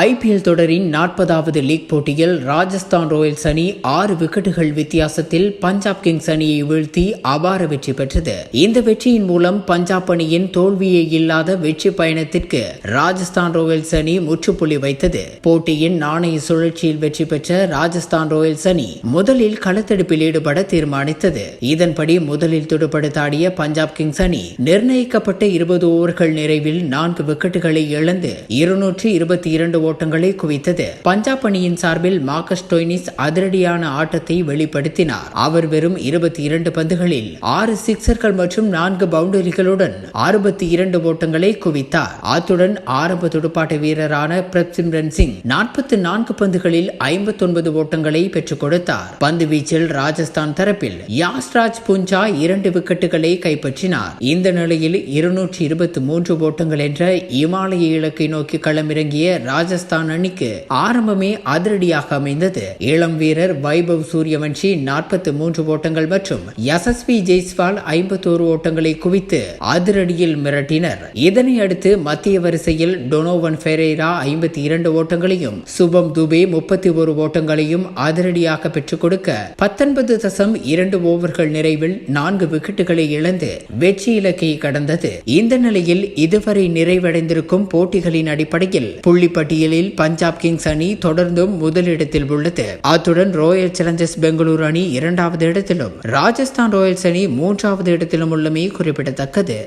IPL தொடரின் 40வது league போட்டியில் Rajasthan Royals அணி 6 விக்கெட்டுகள் வித்தியாசத்தில் பஞ்சாப் கிங்ஸ் அணியை வீழ்த்தி அபார வெற்றி பெற்றது. இந்த வெற்றியின் மூலம் பஞ்சாப் அணியின் தோல்வியே இல்லாத வெற்றி பயணத்திற்கு ராஜஸ்தான் ராயல்ஸ் அணி முற்றுப்புள்ளி வைத்தது. போட்டியின் நாணய சுழற்சியில் வெற்றி பெற்ற ராஜஸ்தான் ராயல்ஸ் அணி முதலில் களத்தெடுப்பில் ஈடுபட தீர்மானித்தது. இதன்படி முதலில் துடுப்படுத்தாடிய பஞ்சாப் கிங்ஸ் அணி நிர்ணயிக்கப்பட்ட 20 ஓவர்கள் நிறைவில் 4 விக்கெட்டுகளை இழந்து 222 ஓட்டங்களை குவித்தது. பஞ்சாப் அணியின் சார்பில் மார்க்கஸ் ஸ்டோய்னிஸ் அதிரடியான ஆட்டத்தை வெளிப்படுத்தினார். அவர் வெறும் 22 பந்துகளில் 6 சிக்சர்கள் மற்றும் 4 பவுண்டரிகளுடன் 62 ஓட்டங்களை குவித்தார். அத்துடன் ஆரம்ப துடுப்பாட்ட வீரரான பிரப்சிம்ரன் சிங் 44 பந்துகளில் 59 ஓட்டங்களை பெற்றுக் கொடுத்தார். பந்து வீச்சில் ராஜஸ்தான் தரப்பில் யாஸ்ராஜ் புஞ்சா 2 விக்கெட்டுகளை கைப்பற்றினார். இந்த நிலையில் 223 ஓட்டங்கள் என்ற இமாலய இலக்கை நோக்கி களமிறங்கிய ராஜஸ்தான் அணிக்கு ஆரம்பமே அதிரடியாக அமைந்தது. இளம் வீரர் வைபவ் சூரியவன்ஷி 43 ஓட்டங்கள் மற்றும் யசஸ்வி ஜெய்ஸ்வால் 51 ஓட்டங்களை குவித்து அதிரடியில் மிரட்டினர். இதனை அடுத்து மத்திய வரிசையில் டொனோவன் ஃபெரேரா 52 ஓட்டங்களையும் சுபம் துபே 31 ஓட்டங்களையும் அதிரடியாக பெற்றுக் கொடுக்க 19.2 ஓவர்கள் நிறைவில் 4 விக்கெட்டுகளை இழந்து வெற்றி இலக்கை கடந்தது. இந்த நிலையில் இதுவரை நிறைவடைந்திருக்கும் போட்டிகளின் அடிப்படையில் புள்ளிப்பட்டியலில் பஞ்சாப் கிங்ஸ் அணி தொடர்ந்தும் முதலிடத்தில் உள்ளது. அத்துடன் ராயல் சேலஞ்சர்ஸ் பெங்களூரு அணி 2வது இடத்திலும் ராஜஸ்தான் ராயல்ஸ் அணி 3வது இடத்திலும் உள்ளமை குறிப்பிடத்தக்கது.